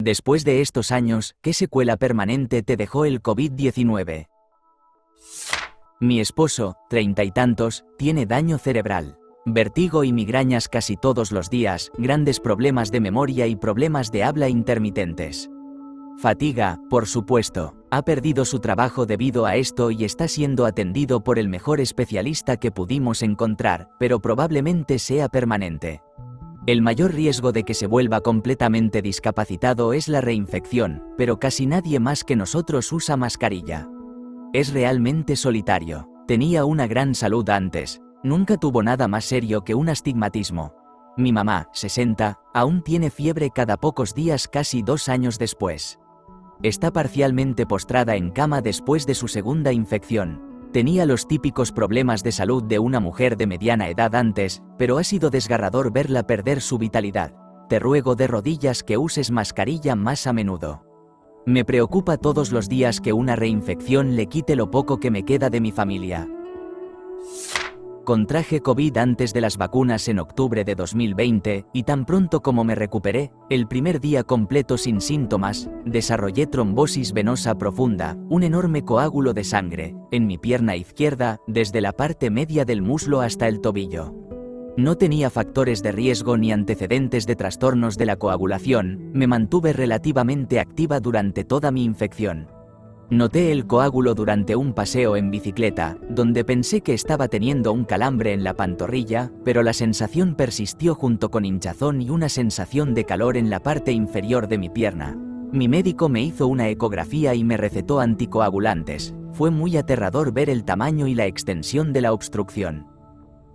Después de estos años, ¿qué secuela permanente te dejó el COVID-19? Mi esposo, 30 y tantos, tiene daño cerebral. Vértigo y migrañas casi todos los días, grandes problemas de memoria y problemas de habla intermitentes. Fatiga, por supuesto. Ha perdido su trabajo debido a esto y está siendo atendido por el mejor especialista que pudimos encontrar, pero probablemente sea permanente. El mayor riesgo de que se vuelva completamente discapacitado es la reinfección, pero casi nadie más que nosotros usa mascarilla. Es realmente solitario. Tenía una gran salud antes. Nunca tuvo nada más serio que un astigmatismo. Mi mamá, 60, aún tiene fiebre cada pocos días casi 2 años después. Está parcialmente postrada en cama después de su segunda infección. Tenía los típicos problemas de salud de una mujer de mediana edad antes, pero ha sido desgarrador verla perder su vitalidad. Te ruego de rodillas que uses mascarilla más a menudo. Me preocupa todos los días que una reinfección le quite lo poco que me queda de mi familia. Contraje COVID antes de las vacunas en octubre de 2020, y tan pronto como me recuperé, el primer día completo sin síntomas, desarrollé trombosis venosa profunda, un enorme coágulo de sangre, en mi pierna izquierda, desde la parte media del muslo hasta el tobillo. No tenía factores de riesgo ni antecedentes de trastornos de la coagulación, me mantuve relativamente activa durante toda mi infección. Noté el coágulo durante un paseo en bicicleta, donde pensé que estaba teniendo un calambre en la pantorrilla, pero la sensación persistió junto con hinchazón y una sensación de calor en la parte inferior de mi pierna. Mi médico me hizo una ecografía y me recetó anticoagulantes. Fue muy aterrador ver el tamaño y la extensión de la obstrucción.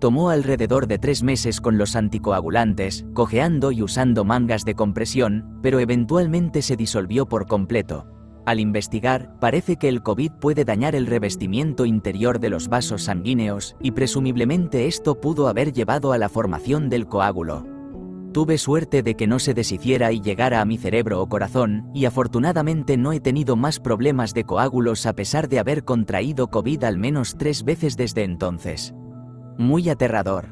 Tomó alrededor de 3 meses con los anticoagulantes, cojeando y usando mangas de compresión, pero eventualmente se disolvió por completo. Al investigar, parece que el COVID puede dañar el revestimiento interior de los vasos sanguíneos, y presumiblemente esto pudo haber llevado a la formación del coágulo. Tuve suerte de que no se deshiciera y llegara a mi cerebro o corazón, y afortunadamente no he tenido más problemas de coágulos a pesar de haber contraído COVID al menos 3 veces desde entonces. Muy aterrador.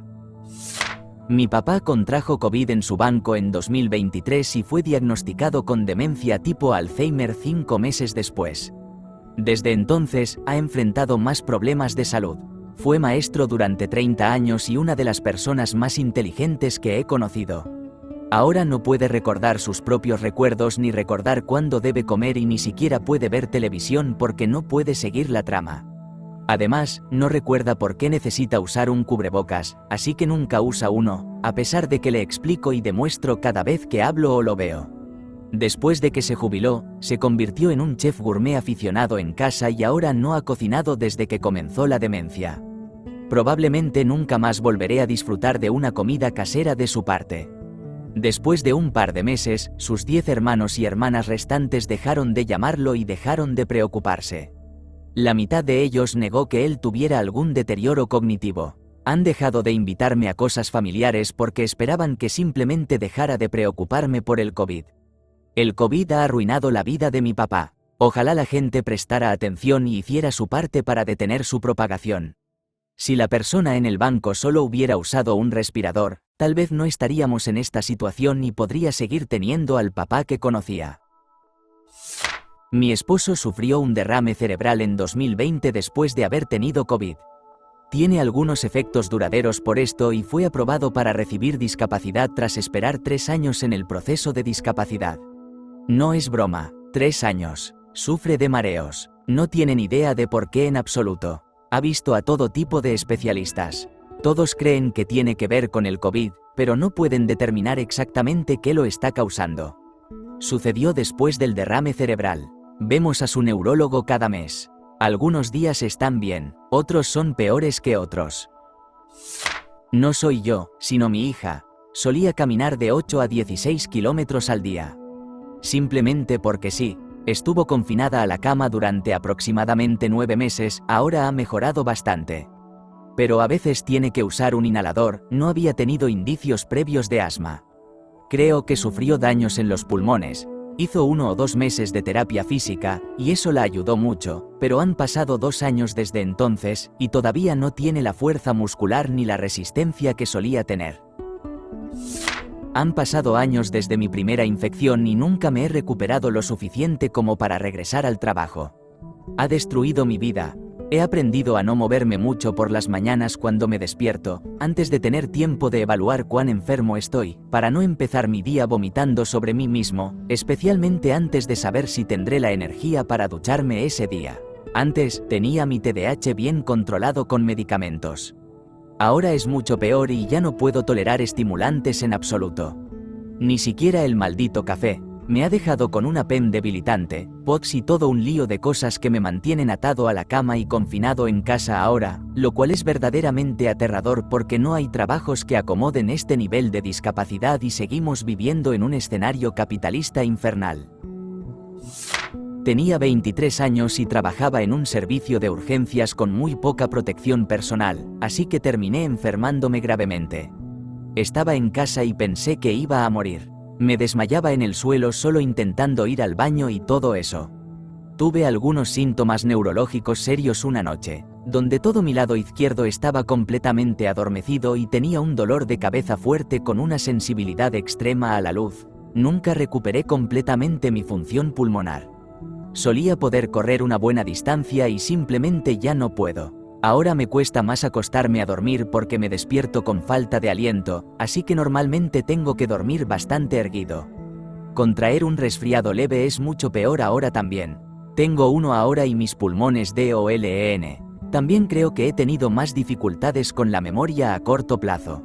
Mi papá contrajo COVID en su banco en 2023 y fue diagnosticado con demencia tipo Alzheimer 5 meses después. Desde entonces, ha enfrentado más problemas de salud. Fue maestro durante 30 años y una de las personas más inteligentes que he conocido. Ahora no puede recordar sus propios recuerdos ni recordar cuándo debe comer y ni siquiera puede ver televisión porque no puede seguir la trama. Además, no recuerda por qué necesita usar un cubrebocas, así que nunca usa uno, a pesar de que le explico y demuestro cada vez que hablo o lo veo. Después de que se jubiló, se convirtió en un chef gourmet aficionado en casa y ahora no ha cocinado desde que comenzó la demencia. Probablemente nunca más volveré a disfrutar de una comida casera de su parte. Después de un par de meses, sus 10 hermanos y hermanas restantes dejaron de llamarlo y dejaron de preocuparse. La mitad de ellos negó que él tuviera algún deterioro cognitivo. Han dejado de invitarme a cosas familiares porque esperaban que simplemente dejara de preocuparme por el COVID. El COVID ha arruinado la vida de mi papá. Ojalá la gente prestara atención y hiciera su parte para detener su propagación. Si la persona en el banco solo hubiera usado un respirador, tal vez no estaríamos en esta situación y podría seguir teniendo al papá que conocía. Mi esposo sufrió un derrame cerebral en 2020 después de haber tenido COVID. Tiene algunos efectos duraderos por esto y fue aprobado para recibir discapacidad tras esperar 3 años en el proceso de discapacidad. No es broma, 3 años. Sufre de mareos. No tienen idea de por qué en absoluto. Ha visto a todo tipo de especialistas. Todos creen que tiene que ver con el COVID, pero no pueden determinar exactamente qué lo está causando. Sucedió después del derrame cerebral. Vemos a su neurólogo cada mes. Algunos días están bien, otros son peores que otros. No soy yo, sino mi hija. Solía caminar de 8 a 16 kilómetros al día. Simplemente porque sí. Estuvo confinada a la cama durante aproximadamente 9 meses, ahora ha mejorado bastante. Pero a veces tiene que usar un inhalador, no había tenido indicios previos de asma. Creo que sufrió daños en los pulmones. Hizo 1 o 2 meses de terapia física, y eso la ayudó mucho, pero han pasado 2 años desde entonces, y todavía no tiene la fuerza muscular ni la resistencia que solía tener. Han pasado años desde mi primera infección y nunca me he recuperado lo suficiente como para regresar al trabajo. Ha destruido mi vida. He aprendido a no moverme mucho por las mañanas cuando me despierto, antes de tener tiempo de evaluar cuán enfermo estoy, para no empezar mi día vomitando sobre mí mismo, especialmente antes de saber si tendré la energía para ducharme ese día. Antes, tenía mi TDAH bien controlado con medicamentos. Ahora es mucho peor y ya no puedo tolerar estimulantes en absoluto. Ni siquiera el maldito café. Me ha dejado con una PEM debilitante, POTS y todo un lío de cosas que me mantienen atado a la cama y confinado en casa ahora, lo cual es verdaderamente aterrador porque no hay trabajos que acomoden este nivel de discapacidad y seguimos viviendo en un escenario capitalista infernal. Tenía 23 años y trabajaba en un servicio de urgencias con muy poca protección personal, así que terminé enfermándome gravemente. Estaba en casa y pensé que iba a morir. Me desmayaba en el suelo solo intentando ir al baño y todo eso. Tuve algunos síntomas neurológicos serios una noche, donde todo mi lado izquierdo estaba completamente adormecido y tenía un dolor de cabeza fuerte con una sensibilidad extrema a la luz. Nunca recuperé completamente mi función pulmonar. Solía poder correr una buena distancia y simplemente ya no puedo. Ahora me cuesta más acostarme a dormir porque me despierto con falta de aliento, así que normalmente tengo que dormir bastante erguido. Contraer un resfriado leve es mucho peor ahora también. Tengo uno ahora y mis pulmones DOLEN. También creo que he tenido más dificultades con la memoria a corto plazo.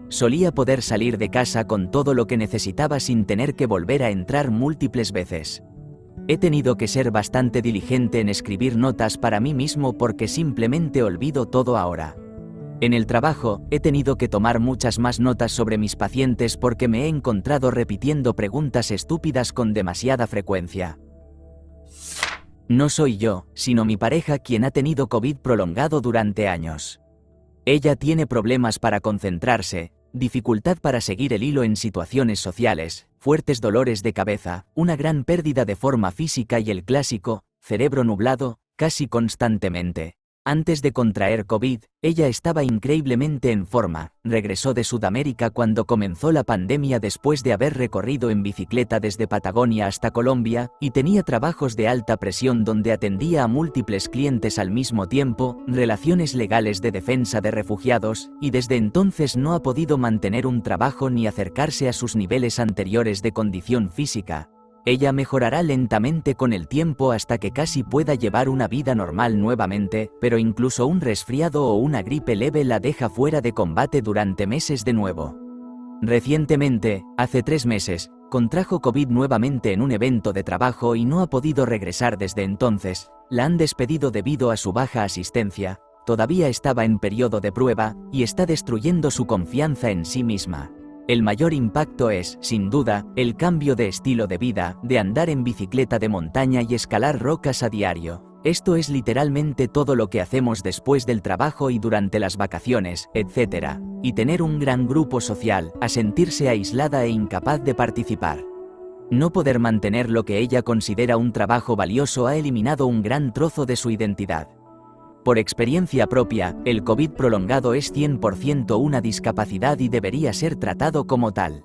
Solía poder salir de casa con todo lo que necesitaba sin tener que volver a entrar múltiples veces. He tenido que ser bastante diligente en escribir notas para mí mismo porque simplemente olvido todo ahora. En el trabajo, he tenido que tomar muchas más notas sobre mis pacientes porque me he encontrado repitiendo preguntas estúpidas con demasiada frecuencia. No soy yo, sino mi pareja quien ha tenido COVID prolongado durante años. Ella tiene problemas para concentrarse, dificultad para seguir el hilo en situaciones sociales, fuertes dolores de cabeza, una gran pérdida de forma física y el clásico cerebro nublado, casi constantemente. Antes de contraer COVID, ella estaba increíblemente en forma, regresó de Sudamérica cuando comenzó la pandemia después de haber recorrido en bicicleta desde Patagonia hasta Colombia, y tenía trabajos de alta presión donde atendía a múltiples clientes al mismo tiempo, relaciones legales de defensa de refugiados, y desde entonces no ha podido mantener un trabajo ni acercarse a sus niveles anteriores de condición física. Ella mejorará lentamente con el tiempo hasta que casi pueda llevar una vida normal nuevamente, pero incluso un resfriado o una gripe leve la deja fuera de combate durante meses de nuevo. Recientemente, hace 3 meses, contrajo COVID nuevamente en un evento de trabajo y no ha podido regresar desde entonces. La han despedido debido a su baja asistencia, todavía estaba en periodo de prueba, y está destruyendo su confianza en sí misma. El mayor impacto es, sin duda, el cambio de estilo de vida, de andar en bicicleta de montaña y escalar rocas a diario. Esto es literalmente todo lo que hacemos después del trabajo y durante las vacaciones, etc. Y tener un gran grupo social, a sentirse aislada e incapaz de participar. No poder mantener lo que ella considera un trabajo valioso ha eliminado un gran trozo de su identidad. Por experiencia propia, el COVID prolongado es 100% una discapacidad y debería ser tratado como tal.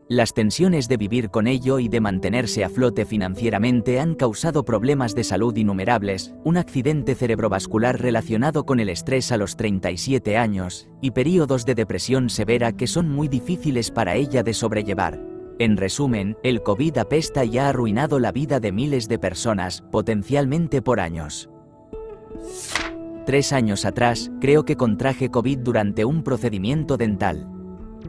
Las tensiones de vivir con ello y de mantenerse a flote financieramente han causado problemas de salud innumerables, un accidente cerebrovascular relacionado con el estrés a los 37 años, y períodos de depresión severa que son muy difíciles para ella de sobrellevar. En resumen, el COVID apesta y ha arruinado la vida de miles de personas, potencialmente por años. 3 años atrás, creo que contraje COVID durante un procedimiento dental.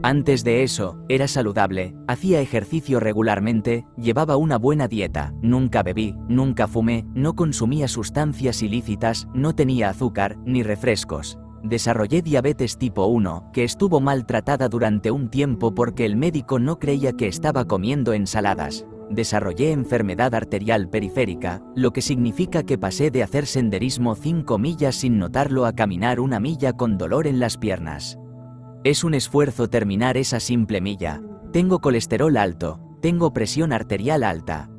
Antes de eso, era saludable, hacía ejercicio regularmente, llevaba una buena dieta, nunca bebí, nunca fumé, no consumía sustancias ilícitas, no tenía azúcar, ni refrescos. Desarrollé diabetes tipo 1, que estuvo maltratada durante un tiempo porque el médico no creía que estaba comiendo ensaladas. Desarrollé enfermedad arterial periférica, lo que significa que pasé de hacer senderismo 5 millas sin notarlo a caminar 1 milla con dolor en las piernas. Es un esfuerzo terminar esa simple milla. Tengo colesterol alto, tengo presión arterial alta.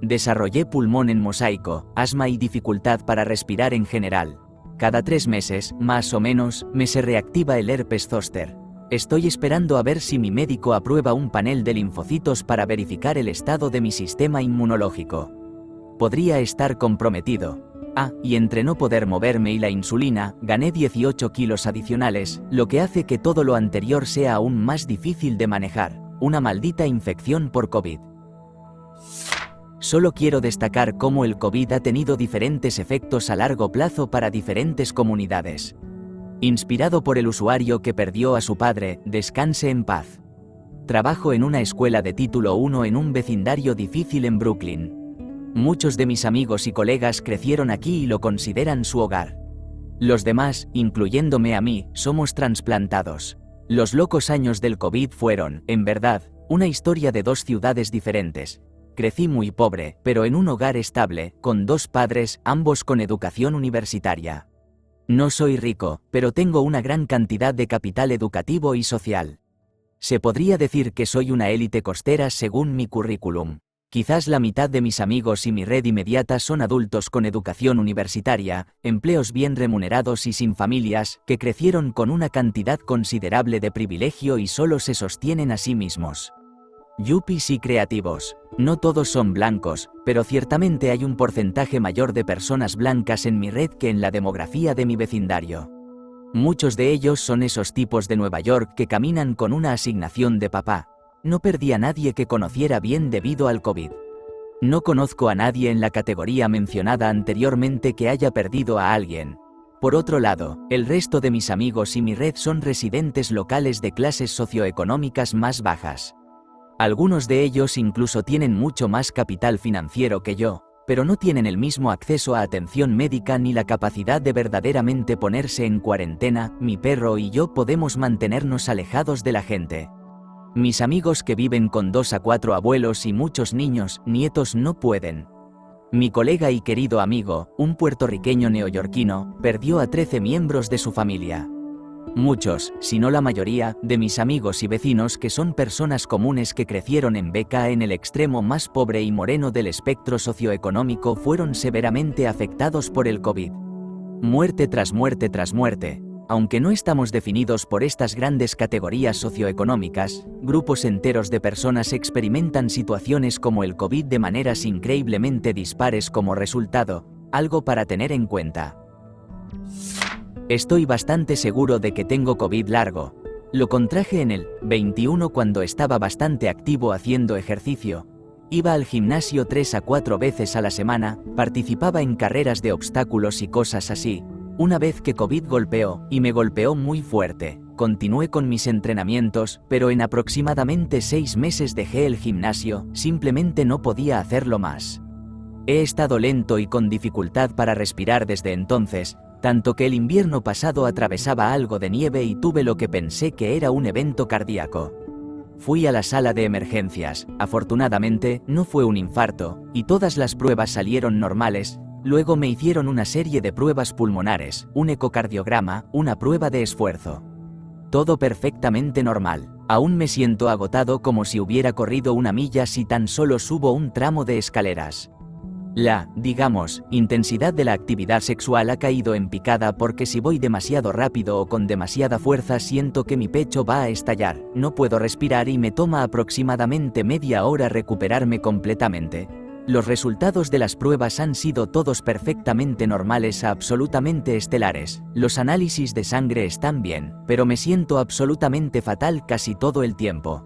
Desarrollé pulmón en mosaico, asma y dificultad para respirar en general. Cada 3 meses, más o menos, me se reactiva el herpes zóster. Estoy esperando a ver si mi médico aprueba un panel de linfocitos para verificar el estado de mi sistema inmunológico. Podría estar comprometido. Y entre no poder moverme y la insulina, gané 18 kilos adicionales, lo que hace que todo lo anterior sea aún más difícil de manejar. Una maldita infección por COVID. Solo quiero destacar cómo el COVID ha tenido diferentes efectos a largo plazo para diferentes comunidades. Inspirado por el usuario que perdió a su padre, descanse en paz. Trabajo en una escuela de título 1 en un vecindario difícil en Brooklyn. Muchos de mis amigos y colegas crecieron aquí y lo consideran su hogar. Los demás, incluyéndome a mí, somos trasplantados. Los locos años del COVID fueron, en verdad, una historia de dos ciudades diferentes. Crecí muy pobre, pero en un hogar estable, con dos padres, ambos con educación universitaria. No soy rico, pero tengo una gran cantidad de capital educativo y social. Se podría decir que soy una élite costera según mi currículum. Quizás la mitad de mis amigos y mi red inmediata son adultos con educación universitaria, empleos bien remunerados y sin familias, que crecieron con una cantidad considerable de privilegio y solo se sostienen a sí mismos. Yuppies y creativos. No todos son blancos, pero ciertamente hay un porcentaje mayor de personas blancas en mi red que en la demografía de mi vecindario. Muchos de ellos son esos tipos de Nueva York que caminan con una asignación de papá. No perdí a nadie que conociera bien debido al COVID. No conozco a nadie en la categoría mencionada anteriormente que haya perdido a alguien. Por otro lado, el resto de mis amigos y mi red son residentes locales de clases socioeconómicas más bajas. Algunos de ellos incluso tienen mucho más capital financiero que yo, pero no tienen el mismo acceso a atención médica ni la capacidad de verdaderamente ponerse en cuarentena. Mi perro y yo podemos mantenernos alejados de la gente. Mis amigos que viven con 2 a 4 abuelos y muchos niños, nietos no pueden. Mi colega y querido amigo, un puertorriqueño neoyorquino, perdió a 13 miembros de su familia. Muchos, si no la mayoría, de mis amigos y vecinos que son personas comunes que crecieron en Beca en el extremo más pobre y moreno del espectro socioeconómico fueron severamente afectados por el COVID. Muerte tras muerte tras muerte. Aunque no estamos definidos por estas grandes categorías socioeconómicas, grupos enteros de personas experimentan situaciones como el COVID de maneras increíblemente dispares como resultado, algo para tener en cuenta. Estoy bastante seguro de que tengo COVID largo. Lo contraje en el 21 cuando estaba bastante activo haciendo ejercicio. Iba al gimnasio 3 a 4 veces a la semana, participaba en carreras de obstáculos y cosas así. Una vez que COVID golpeó, y me golpeó muy fuerte, continué con mis entrenamientos, pero en aproximadamente 6 meses dejé el gimnasio, simplemente no podía hacerlo más. He estado lento y con dificultad para respirar desde entonces, tanto que el invierno pasado atravesaba algo de nieve y tuve lo que pensé que era un evento cardíaco. Fui a la sala de emergencias, afortunadamente, no fue un infarto, y todas las pruebas salieron normales. Luego me hicieron una serie de pruebas pulmonares, un ecocardiograma, una prueba de esfuerzo. Todo perfectamente normal. Aún me siento agotado como si hubiera corrido una milla si tan solo subo un tramo de escaleras. La, digamos, intensidad de la actividad sexual ha caído en picada porque si voy demasiado rápido o con demasiada fuerza siento que mi pecho va a estallar, no puedo respirar y me toma aproximadamente media hora recuperarme completamente. Los resultados de las pruebas han sido todos perfectamente normales a absolutamente estelares. Los análisis de sangre están bien, pero me siento absolutamente fatal casi todo el tiempo.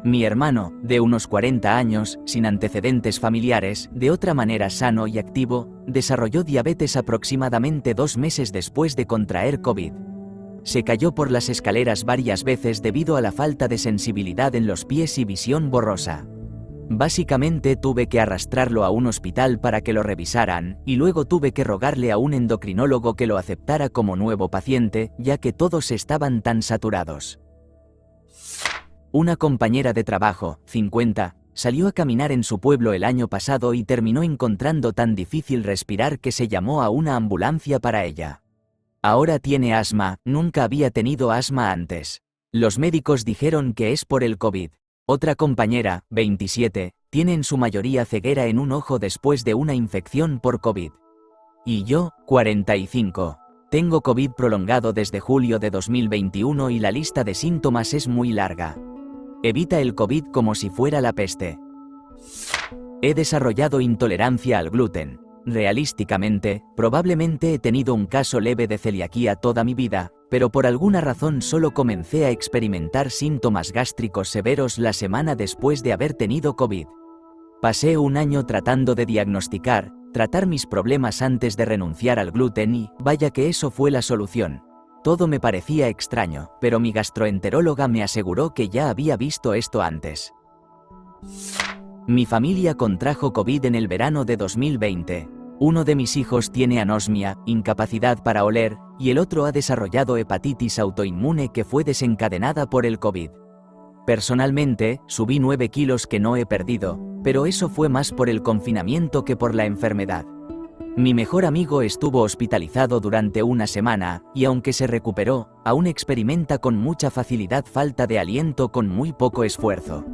Mi hermano, de unos 40 años, sin antecedentes familiares, de otra manera sano y activo, desarrolló diabetes aproximadamente 2 meses después de contraer COVID. Se cayó por las escaleras varias veces debido a la falta de sensibilidad en los pies y visión borrosa. Básicamente tuve que arrastrarlo a un hospital para que lo revisaran, y luego tuve que rogarle a un endocrinólogo que lo aceptara como nuevo paciente, ya que todos estaban tan saturados. Una compañera de trabajo, 50, salió a caminar en su pueblo el año pasado y terminó encontrando tan difícil respirar que se llamó a una ambulancia para ella. Ahora tiene asma, nunca había tenido asma antes. Los médicos dijeron que es por el COVID. Otra compañera, 27, tiene en su mayoría ceguera en un ojo después de una infección por COVID. Y yo, 45. Tengo COVID prolongado desde julio de 2021 y la lista de síntomas es muy larga. Evita el COVID como si fuera la peste. He desarrollado intolerancia al gluten. Realísticamente, probablemente he tenido un caso leve de celiaquía toda mi vida, pero por alguna razón solo comencé a experimentar síntomas gástricos severos la semana después de haber tenido COVID. Pasé un año tratando de tratar mis problemas antes de renunciar al gluten y, vaya que eso fue la solución. Todo me parecía extraño, pero mi gastroenteróloga me aseguró que ya había visto esto antes. Mi familia contrajo COVID en el verano de 2020. Uno de mis hijos tiene anosmia, incapacidad para oler, y el otro ha desarrollado hepatitis autoinmune que fue desencadenada por el COVID. Personalmente, subí 9 kilos que no he perdido, pero eso fue más por el confinamiento que por la enfermedad. Mi mejor amigo estuvo hospitalizado durante una semana, y aunque se recuperó, aún experimenta con mucha facilidad falta de aliento con muy poco esfuerzo.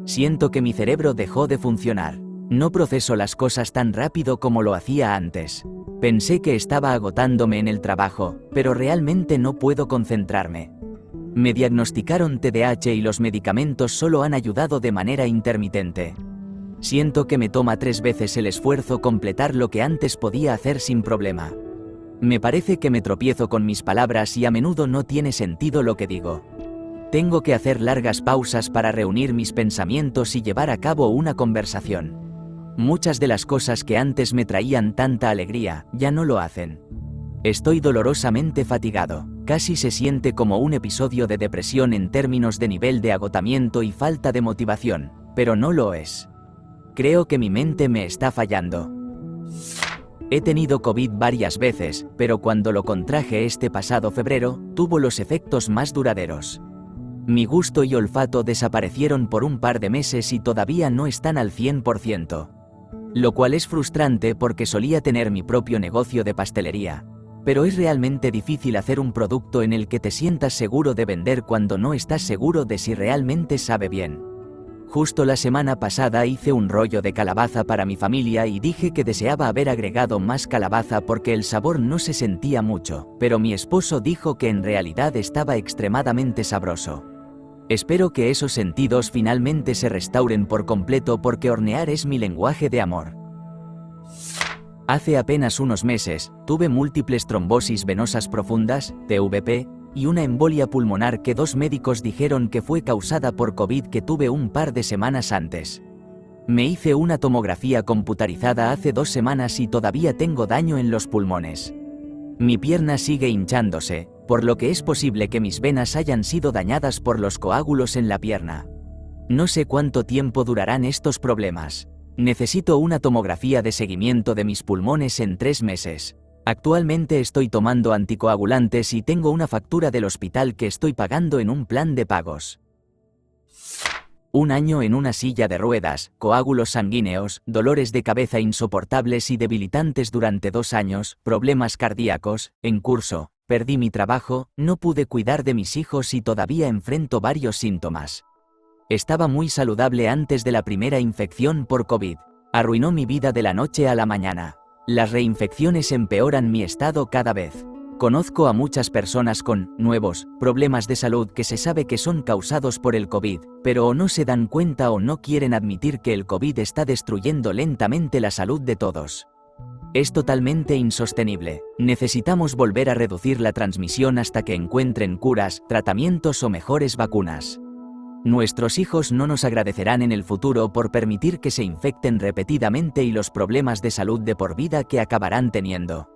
Siento que mi cerebro dejó de funcionar. No proceso las cosas tan rápido como lo hacía antes. Pensé que estaba agotándome en el trabajo, pero realmente no puedo concentrarme. Me diagnosticaron TDAH y los medicamentos solo han ayudado de manera intermitente. Siento que me toma 3 veces el esfuerzo completar lo que antes podía hacer sin problema. Me parece que me tropiezo con mis palabras y a menudo no tiene sentido lo que digo. Tengo que hacer largas pausas para reunir mis pensamientos y llevar a cabo una conversación. Muchas de las cosas que antes me traían tanta alegría, ya no lo hacen. Estoy dolorosamente fatigado. Casi se siente como un episodio de depresión en términos de nivel de agotamiento y falta de motivación, pero no lo es. Creo que mi mente me está fallando. He tenido COVID varias veces, pero cuando lo contraje este pasado febrero, tuvo los efectos más duraderos. Mi gusto y olfato desaparecieron por un par de meses y todavía no están al 100%. Lo cual es frustrante porque solía tener mi propio negocio de pastelería. Pero es realmente difícil hacer un producto en el que te sientas seguro de vender cuando no estás seguro de si realmente sabe bien. Justo la semana pasada hice un rollo de calabaza para mi familia y dije que deseaba haber agregado más calabaza porque el sabor no se sentía mucho, pero mi esposo dijo que en realidad estaba extremadamente sabroso. Espero que esos sentidos finalmente se restauren por completo porque hornear es mi lenguaje de amor. Hace apenas unos meses, tuve múltiples trombosis venosas profundas, TVP, y una embolia pulmonar que 2 médicos dijeron que fue causada por COVID que tuve un par de semanas antes. Me hice una tomografía computarizada hace 2 semanas y todavía tengo daño en los pulmones. Mi pierna sigue hinchándose, por lo que es posible que mis venas hayan sido dañadas por los coágulos en la pierna. No sé cuánto tiempo durarán estos problemas. Necesito una tomografía de seguimiento de mis pulmones en 3 meses. Actualmente estoy tomando anticoagulantes y tengo una factura del hospital que estoy pagando en un plan de pagos. 1 año en una silla de ruedas, coágulos sanguíneos, dolores de cabeza insoportables y debilitantes durante 2 años, problemas cardíacos, en curso, perdí mi trabajo, no pude cuidar de mis hijos y todavía enfrento varios síntomas. Estaba muy saludable antes de la primera infección por COVID. Arruinó mi vida de la noche a la mañana. Las reinfecciones empeoran mi estado cada vez. Conozco a muchas personas con nuevos problemas de salud que se sabe que son causados por el COVID, pero o no se dan cuenta o no quieren admitir que el COVID está destruyendo lentamente la salud de todos. Es totalmente insostenible. Necesitamos volver a reducir la transmisión hasta que encuentren curas, tratamientos o mejores vacunas. Nuestros hijos no nos agradecerán en el futuro por permitir que se infecten repetidamente y los problemas de salud de por vida que acabarán teniendo.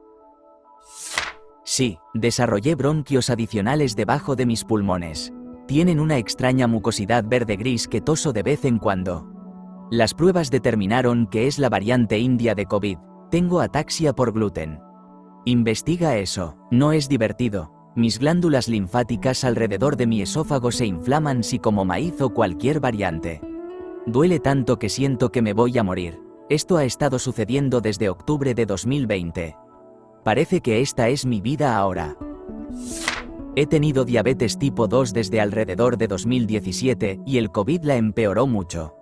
Sí, desarrollé bronquios adicionales debajo de mis pulmones. Tienen una extraña mucosidad verde-gris que toso de vez en cuando. Las pruebas determinaron que es la variante india de COVID. Tengo ataxia por gluten. Investiga eso. No es divertido. Mis glándulas linfáticas alrededor de mi esófago se inflaman si como maíz o cualquier variante. Duele tanto que siento que me voy a morir. Esto ha estado sucediendo desde octubre de 2020. Parece que esta es mi vida ahora. He tenido diabetes tipo 2 desde alrededor de 2017 y el COVID la empeoró mucho.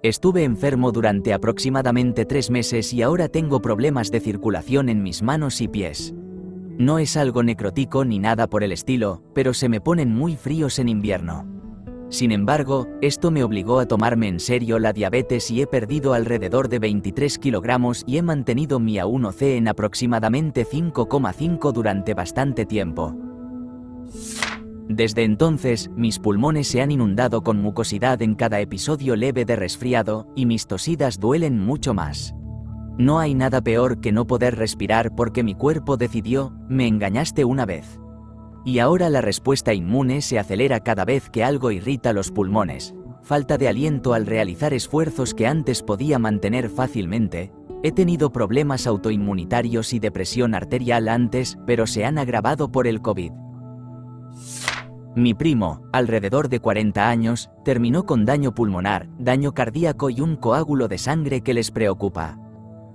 Estuve enfermo durante aproximadamente 3 meses y ahora tengo problemas de circulación en mis manos y pies. No es algo necrótico ni nada por el estilo, pero se me ponen muy fríos en invierno. Sin embargo, esto me obligó a tomarme en serio la diabetes y he perdido alrededor de 23 kilogramos y he mantenido mi A1C en aproximadamente 5,5 durante bastante tiempo. Desde entonces, mis pulmones se han inundado con mucosidad en cada episodio leve de resfriado, y mis tosidas duelen mucho más. No hay nada peor que no poder respirar porque mi cuerpo decidió, me engañaste una vez. Y ahora la respuesta inmune se acelera cada vez que algo irrita los pulmones. Falta de aliento al realizar esfuerzos que antes podía mantener fácilmente. He tenido problemas autoinmunitarios y depresión arterial antes, pero se han agravado por el COVID. Mi primo, alrededor de 40 años, terminó con daño pulmonar, daño cardíaco y un coágulo de sangre que les preocupa.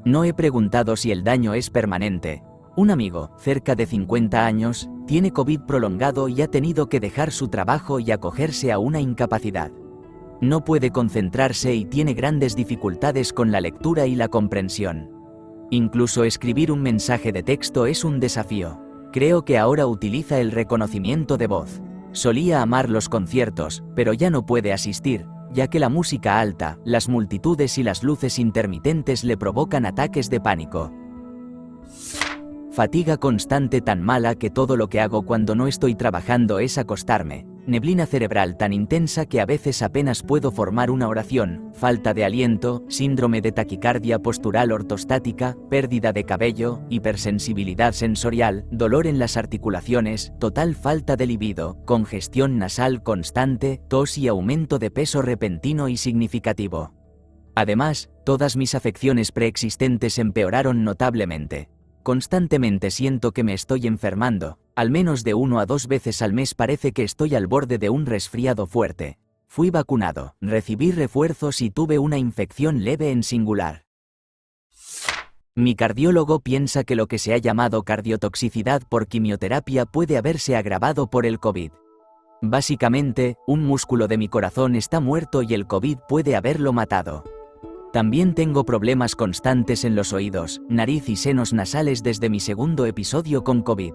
No he preguntado si el daño es permanente. Un amigo, cerca de 50 años, tiene COVID prolongado y ha tenido que dejar su trabajo y acogerse a una incapacidad. No puede concentrarse y tiene grandes dificultades con la lectura y la comprensión. Incluso escribir un mensaje de texto es un desafío. Creo que ahora utiliza el reconocimiento de voz. Solía amar los conciertos, pero ya no puede asistir, ya que la música alta, las multitudes y las luces intermitentes le provocan ataques de pánico. Fatiga constante tan mala que todo lo que hago cuando no estoy trabajando es acostarme. Neblina cerebral tan intensa que a veces apenas puedo formar una oración, falta de aliento, síndrome de taquicardia postural ortostática, pérdida de cabello, hipersensibilidad sensorial, dolor en las articulaciones, total falta de libido, congestión nasal constante, tos y aumento de peso repentino y significativo. Además, todas mis afecciones preexistentes empeoraron notablemente. Constantemente siento que me estoy enfermando, al menos de 1 a 2 veces al mes parece que estoy al borde de un resfriado fuerte. Fui vacunado, recibí refuerzos y tuve una infección leve en singular. Mi cardiólogo piensa que lo que se ha llamado cardiotoxicidad por quimioterapia puede haberse agravado por el COVID. Básicamente, un músculo de mi corazón está muerto y el COVID puede haberlo matado. También tengo problemas constantes en los oídos, nariz y senos nasales desde mi segundo episodio con COVID.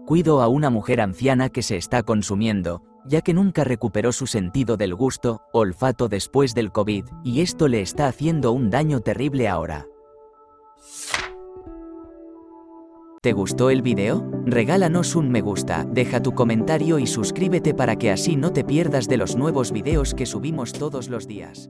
Cuido a una mujer anciana que se está consumiendo, ya que nunca recuperó su sentido del gusto, olfato después del COVID, y esto le está haciendo un daño terrible ahora. ¿Te gustó el video? Regálanos un me gusta, deja tu comentario y suscríbete para que así no te pierdas de los nuevos videos que subimos todos los días.